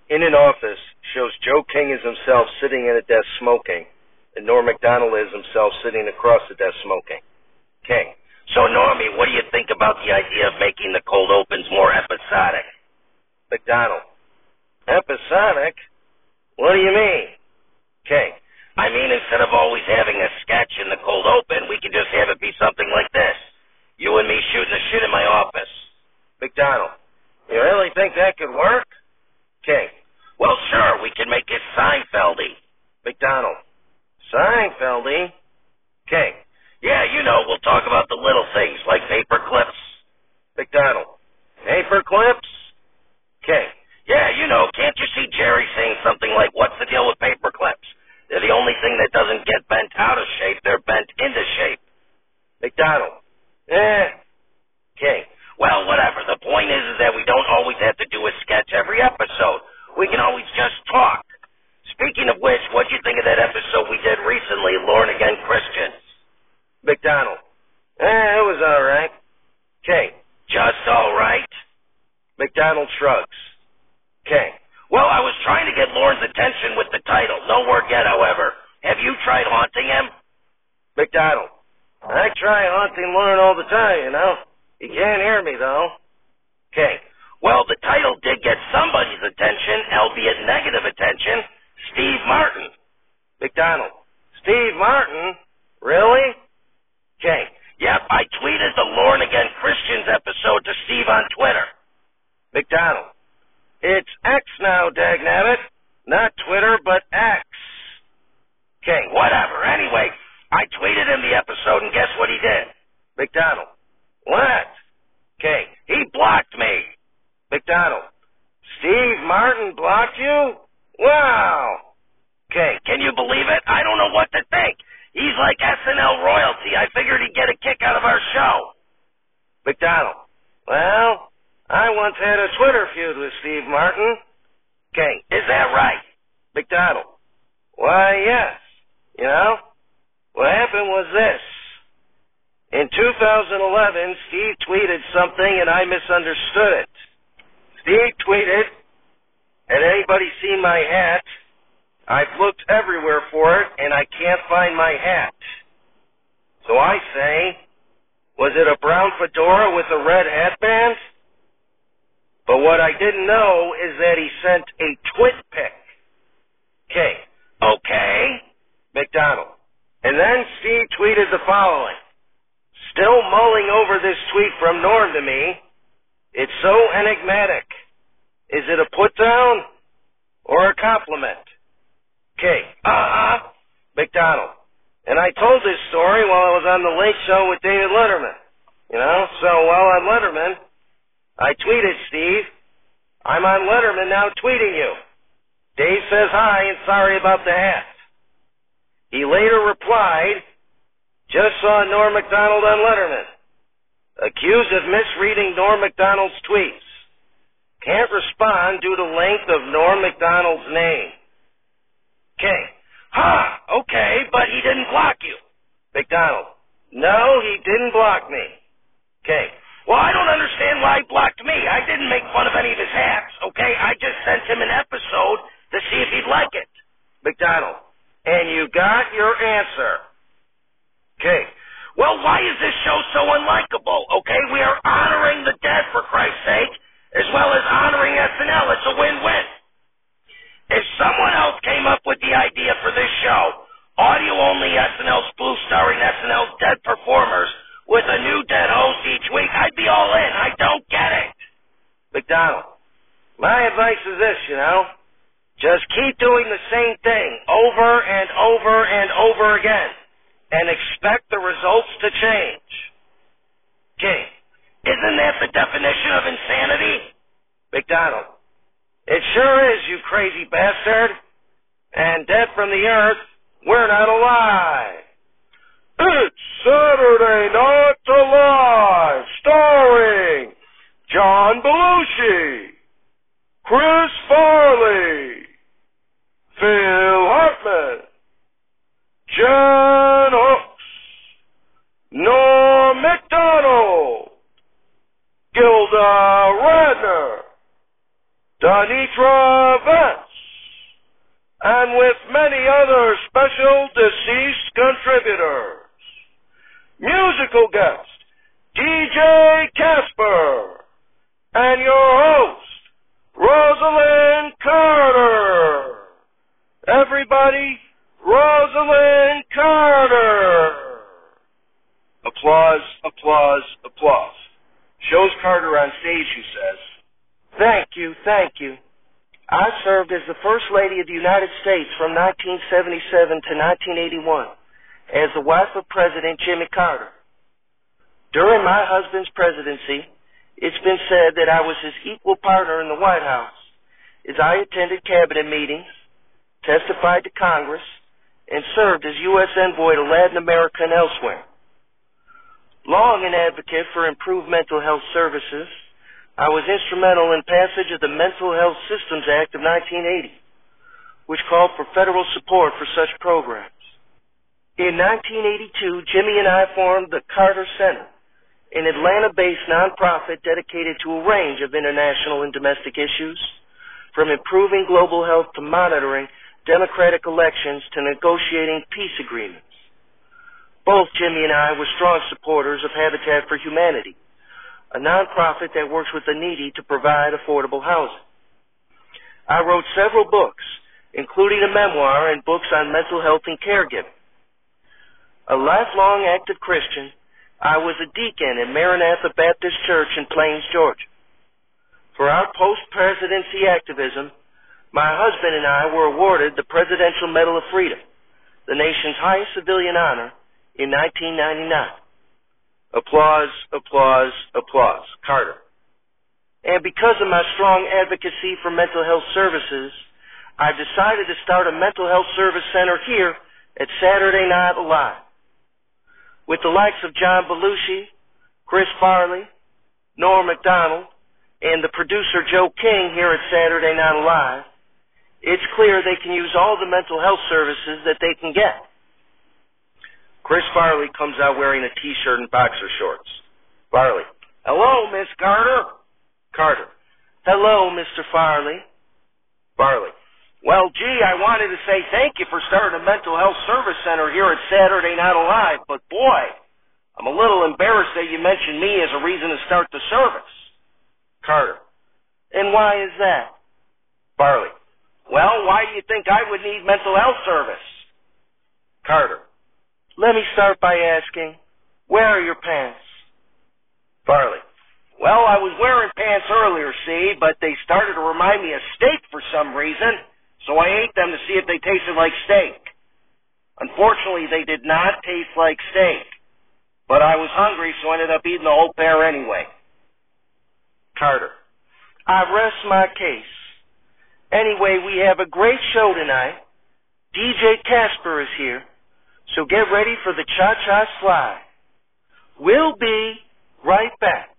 In an office shows Joe King is himself sitting at a desk smoking, and Norm Macdonald is himself sitting across the desk smoking. King: so, Normie, what do you think about the idea of making the cold opens more episodic? Macdonald: episodic? What do you mean? King: I mean, instead of always having a sketch in the cold open, we could just have it be something like this. You and me shooting the shit in my office. Macdonald: you really think that could work? King: well, sure, we can make it Seinfeldy. Macdonald: Seinfeldy? King: yeah, you know, we'll talk about the little things, like paper clips. Macdonald: paper clips? King: yeah, you know, can't you see Jerry saying something like, what's the deal with paper clips? They're the only thing that doesn't get bent out of shape, they're bent into shape. Macdonald: King: well, whatever. The point is that we don't always have to do a sketch every episode. We can always just talk. Speaking of which, what'd you think of that episode we did recently, Lauren Again Christians? Macdonald: it was all right. King: just all right? Macdonald shrugs. King: well, I was trying to get Lauren's attention with the title. No word yet, however. Have you tried haunting him? Macdonald: I try haunting Lauren all the time, you know. He can't hear me, though. King: well, the title did get somebody's attention, albeit negative attention. Steve Martin. Macdonald: Steve Martin? Really? King: yep, I tweeted the Lauren Again Christians episode to Steve on Twitter. Macdonald: it's X now, dagnabbit. Not Twitter, but X. King: whatever. Anyway, I tweeted him the episode, and guess what he did? Macdonald: what? King: he blocked me. Macdonald: Steve Martin blocked you? Wow. King: can you believe it? I don't know what to think. He's like SNL royalty. I figured he'd get a kick out of our show. Macdonald: well, I once had a Twitter feud with Steve Martin. King: is that right? Macdonald: why, yes. You know, what happened was this. In 2011, Steve tweeted something and I misunderstood it. Steve tweeted, "Had anybody seen my hat? I've looked everywhere for it and I can't find my hat." So I say, was it a brown fedora with a red hatband? But what I didn't know is that he sent a twit pic. King: okay. Macdonald: and then Steve tweeted the following. Still mulling over this tweet from Norm to me. It's so enigmatic. Is it a put down or a compliment? King: Macdonald: and I told this story while I was on the Late Show with David Letterman. You know, so while on Letterman, I tweeted Steve, "I'm on Letterman now tweeting you. Dave says hi and sorry about the hat." He later replied, "Just saw Norm Macdonald on Letterman. Accused of misreading Norm Macdonald's tweets. Can't respond due to length of Norm Macdonald's name." King: okay, but he didn't block you. Macdonald: no, he didn't block me. King: well, I don't understand why he blocked me. I didn't make fun of any of his hats, okay? I just sent him an episode to see if he'd like it. Macdonald: and you got your answer. King: well, why is this show so unlikable, okay? We are honoring the dead, for Christ's sake, as well as honoring SNL. It's a win-win. If someone else came up with the idea for this show, audio-only SNL spoof starring SNL's dead performers with a new dead host each week, I'd be all in. I don't get it. Macdonald: my advice is this, you know. Just keep doing the same thing over and over and over again and expect the results to change. King: isn't that the definition of insanity? Macdonald: it sure is, you crazy bastard. And dead from the earth, we're not alive. It's Saturday Night Alive, starring John Belushi, Chris Farley, Phil Hartman, Jan Hooks, Norm Macdonald, Gilda Radner, Donnie Travis, and with many other special deceased contributors. Musical guest, DJ Casper, and your host, Rosaline Carter. Everybody, Rosaline Carter. Applause, applause, applause. Shows Carter on stage who says, "Thank you, thank you. I served as the First Lady of the United States from 1977 to 1981 as the wife of President Jimmy Carter. During my husband's presidency, it's been said that I was his equal partner in the White House as I attended cabinet meetings, testified to Congress, and served as U.S. envoy to Latin America and elsewhere. Long an advocate for improved mental health services, I was instrumental in passage of the Mental Health Systems Act of 1980, which called for federal support for such programs. In 1982, Jimmy and I formed the Carter Center, an Atlanta-based nonprofit dedicated to a range of international and domestic issues, from improving global health to monitoring democratic elections to negotiating peace agreements. Both Jimmy and I were strong supporters of Habitat for Humanity, a nonprofit that works with the needy to provide affordable housing. I wrote several books, including a memoir and books on mental health and caregiving. A lifelong active Christian, I was a deacon in Maranatha Baptist Church in Plains, Georgia. For our post-presidency activism, my husband and I were awarded the Presidential Medal of Freedom, the nation's highest civilian honor, in 1999. Applause, applause, applause. Carter. And because of my strong advocacy for mental health services, I've decided to start a mental health service center here at Saturday Night Live. With the likes of John Belushi, Chris Farley, Norm MacDonald, and the producer Joe King here at Saturday Night Live, it's clear they can use all the mental health services that they can get. Chris Farley comes out wearing a T-shirt and boxer shorts. Farley. Hello, Miss Carter. Carter. Hello, Mr. Farley. Farley. Well, gee, I wanted to say thank you for starting a mental health service center here at Saturday Night Live, but boy, I'm a little embarrassed that you mentioned me as a reason to start the service. Carter. And why is that? Farley. Well, why do you think I would need mental health service? Carter. Let me start by asking, where are your pants? Farley. Well, I was wearing pants earlier, see, but they started to remind me of steak for some reason, so I ate them to see if they tasted like steak. Unfortunately, they did not taste like steak, but I was hungry, so I ended up eating the whole pair anyway. Carter. I rest my case. Anyway, we have a great show tonight. DJ Casper is here. So get ready for the Cha-Cha Slide. We'll be right back.